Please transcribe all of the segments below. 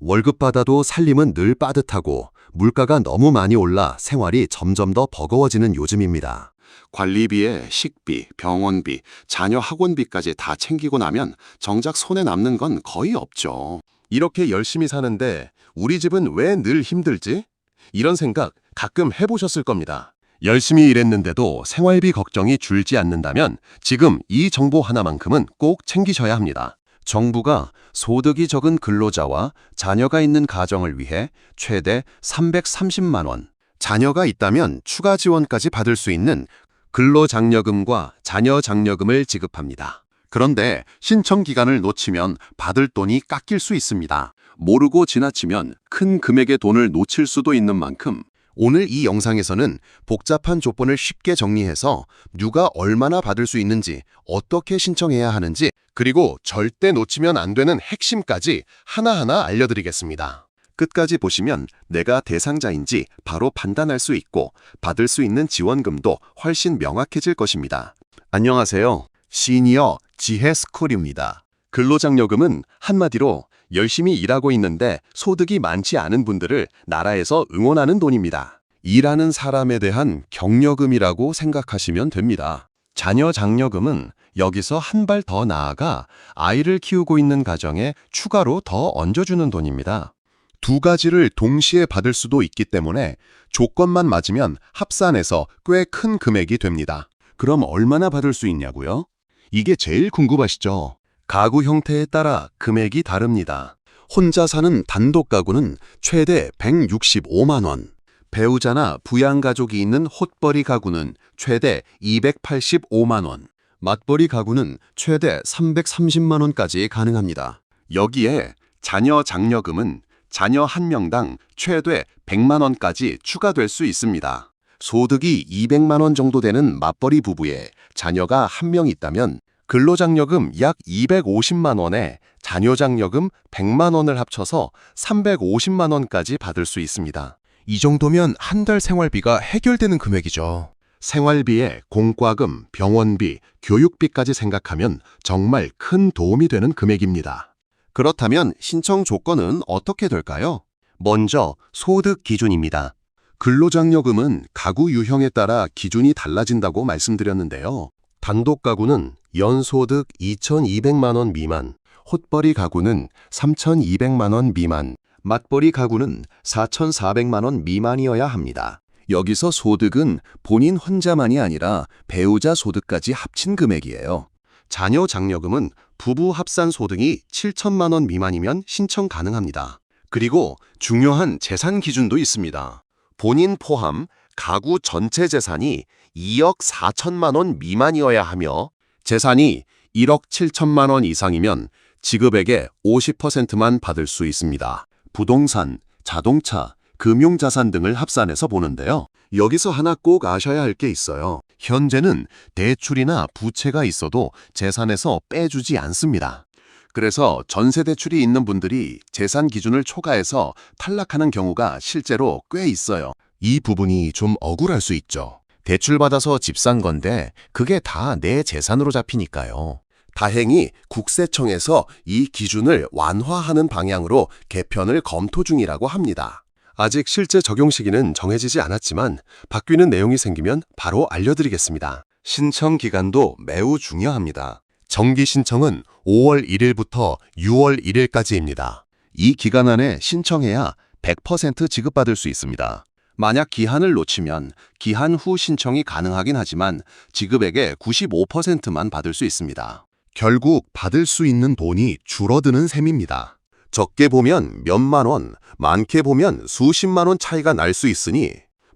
월급 받아도 살림은 늘 빠듯하고 물가가 너무 많이 올라 생활이 점점 더 버거워지는 요즘입니다. 관리비에 식비, 병원비, 자녀 학원비까지 다 챙기고 나면 정작 손에 남는 건 거의 없죠. 이렇게 열심히 사는데 우리 집은 왜 늘 힘들지? 이런 생각 가끔 해보셨을 겁니다. 열심히 일했는데도 생활비 걱정이 줄지 않는다면 지금 이 정보 하나만큼은 꼭 챙기셔야 합니다. 정부가 소득이 적은 근로자와 자녀가 있는 가정을 위해 최대 330만 원, 자녀가 있다면 추가 지원까지 받을 수 있는 근로장려금과 자녀장려금을 지급합니다. 그런데 신청 기간을 놓치면 받을 돈이 깎일 수 있습니다. 모르고 지나치면 큰 금액의 돈을 놓칠 수도 있는 만큼 오늘 이 영상에서는 복잡한 조건을 쉽게 정리해서 누가 얼마나 받을 수 있는지, 어떻게 신청해야 하는지, 그리고 절대 놓치면 안 되는 핵심까지 하나하나 알려드리겠습니다. 끝까지 보시면 내가 대상자인지 바로 판단할 수 있고 받을 수 있는 지원금도 훨씬 명확해질 것입니다. 안녕하세요. 시니어 지혜스쿨입니다. 근로장려금은 한마디로 열심히 일하고 있는데 소득이 많지 않은 분들을 나라에서 응원하는 돈입니다. 일하는 사람에 대한 격려금이라고 생각하시면 됩니다. 자녀장려금은 여기서 한 발 더 나아가 아이를 키우고 있는 가정에 추가로 더 얹어주는 돈입니다. 두 가지를 동시에 받을 수도 있기 때문에 조건만 맞으면 합산해서 꽤 큰 금액이 됩니다. 그럼 얼마나 받을 수 있냐고요? 이게 제일 궁금하시죠? 가구 형태에 따라 금액이 다릅니다. 혼자 사는 단독 가구는 최대 165만 원, 배우자나 부양가족이 있는 홑버리 가구는 최대 285만 원, 맞벌이 가구는 최대 330만 원까지 가능합니다. 여기에 자녀 장려금은 자녀 한 명당 최대 100만 원까지 추가될 수 있습니다. 소득이 200만 원 정도 되는 맞벌이 부부에 자녀가 한 명 있다면 근로장려금 약 250만 원에 자녀장려금 100만 원을 합쳐서 350만 원까지 받을 수 있습니다. 이 정도면 한 달 생활비가 해결되는 금액이죠. 생활비에 공과금, 병원비, 교육비까지 생각하면 정말 큰 도움이 되는 금액입니다. 그렇다면 신청 조건은 어떻게 될까요? 먼저 소득 기준입니다. 근로장려금은 가구 유형에 따라 기준이 달라진다고 말씀드렸는데요. 단독 가구는 연소득 2,200만 원 미만, 홑버리 가구는 3,200만 원 미만, 맞벌이 가구는 4,400만 원 미만이어야 합니다. 여기서 소득은 본인 혼자만이 아니라 배우자 소득까지 합친 금액이에요. 자녀 장려금은 부부 합산 소득이 7천만 원 미만이면 신청 가능합니다. 그리고 중요한 재산 기준도 있습니다. 본인 포함 가구 전체 재산이 2억 4천만 원 미만이어야 하며 재산이 1억 7천만 원 이상이면 지급액의 50%만 받을 수 있습니다. 부동산, 자동차, 금융자산 등을 합산해서 보는데요. 여기서 하나 꼭 아셔야 할 게 있어요. 현재는 대출이나 부채가 있어도 재산에서 빼주지 않습니다. 그래서 전세 대출이 있는 분들이 재산 기준을 초과해서 탈락하는 경우가 실제로 꽤 있어요. 이 부분이 좀 억울할 수 있죠. 대출받아서 집 산 건데 그게 다 내 재산으로 잡히니까요. 다행히 국세청에서 이 기준을 완화하는 방향으로 개편을 검토 중이라고 합니다. 아직 실제 적용 시기는 정해지지 않았지만 바뀌는 내용이 생기면 바로 알려드리겠습니다. 신청 기간도 매우 중요합니다. 정기 신청은 5월 1일부터 6월 1일까지입니다. 이 기간 안에 신청해야 100% 지급받을 수 있습니다. 만약 기한을 놓치면 기한 후 신청이 가능하긴 하지만 지급액의 95%만 받을 수 있습니다. 결국 받을 수 있는 돈이 줄어드는 셈입니다. 적게 보면 몇만 원, 많게 보면 수십만 원 차이가 날 수 있으니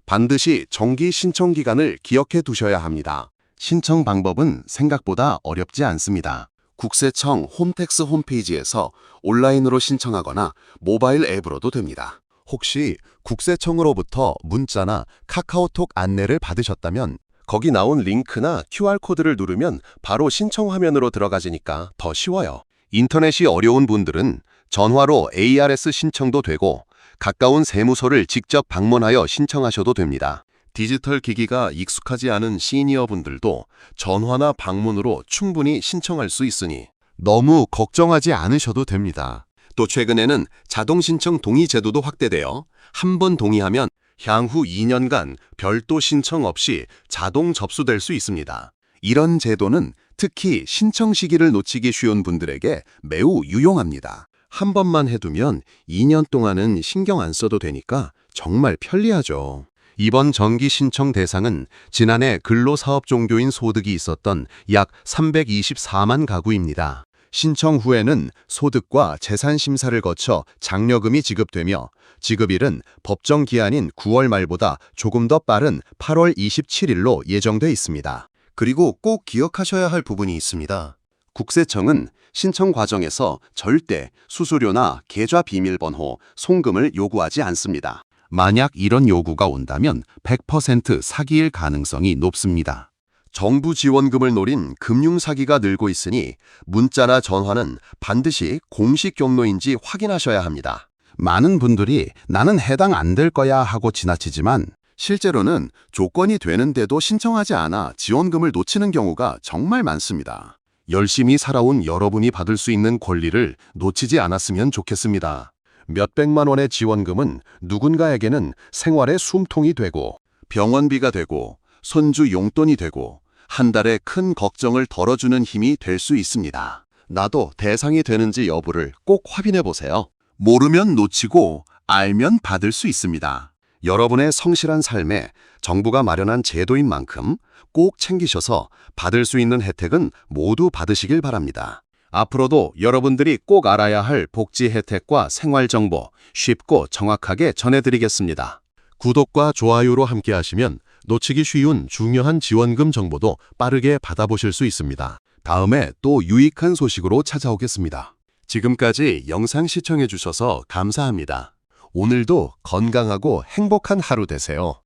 반드시 정기 신청 기간을 기억해 두셔야 합니다. 신청 방법은 생각보다 어렵지 않습니다. 국세청 홈택스 홈페이지에서 온라인으로 신청하거나 모바일 앱으로도 됩니다. 혹시 국세청으로부터 문자나 카카오톡 안내를 받으셨다면 거기 나온 링크나 QR코드를 누르면 바로 신청 화면으로 들어가지니까 더 쉬워요. 인터넷이 어려운 분들은 전화로 ARS 신청도 되고 가까운 세무서를 직접 방문하여 신청하셔도 됩니다. 디지털 기기가 익숙하지 않은 시니어분들도 전화나 방문으로 충분히 신청할 수 있으니 너무 걱정하지 않으셔도 됩니다. 또 최근에는 자동 신청 동의 제도도 확대되어 한 번 동의하면 향후 2년간 별도 신청 없이 자동 접수될 수 있습니다. 이런 제도는 특히 신청 시기를 놓치기 쉬운 분들에게 매우 유용합니다. 한 번만 해두면 2년 동안은 신경 안 써도 되니까 정말 편리하죠. 이번 정기 신청 대상은 지난해 근로사업 종교인 소득이 있었던 약 324만 가구입니다. 신청 후에는 소득과 재산 심사를 거쳐 장려금이 지급되며 지급일은 법정 기한인 9월 말보다 조금 더 빠른 8월 27일로 예정돼 있습니다. 그리고 꼭 기억하셔야 할 부분이 있습니다. 국세청은 신청 과정에서 절대 수수료나 계좌 비밀번호, 송금을 요구하지 않습니다. 만약 이런 요구가 온다면 100% 사기일 가능성이 높습니다. 정부 지원금을 노린 금융 사기가 늘고 있으니 문자나 전화는 반드시 공식 경로인지 확인하셔야 합니다. 많은 분들이 나는 해당 안 될 거야 하고 지나치지만 실제로는 조건이 되는데도 신청하지 않아 지원금을 놓치는 경우가 정말 많습니다. 열심히 살아온 여러분이 받을 수 있는 권리를 놓치지 않았으면 좋겠습니다. 몇백만 원의 지원금은 누군가에게는 생활의 숨통이 되고 병원비가 되고 손주 용돈이 되고 한 달에 큰 걱정을 덜어주는 힘이 될 수 있습니다. 나도 대상이 되는지 여부를 꼭 확인해 보세요. 모르면 놓치고 알면 받을 수 있습니다. 여러분의 성실한 삶에 정부가 마련한 제도인 만큼 꼭 챙기셔서 받을 수 있는 혜택은 모두 받으시길 바랍니다. 앞으로도 여러분들이 꼭 알아야 할 복지 혜택과 생활 정보 쉽고 정확하게 전해드리겠습니다. 구독과 좋아요로 함께 하시면 놓치기 쉬운 중요한 지원금 정보도 빠르게 받아보실 수 있습니다. 다음에 또 유익한 소식으로 찾아오겠습니다. 지금까지 영상 시청해 주셔서 감사합니다. 오늘도 건강하고 행복한 하루 되세요.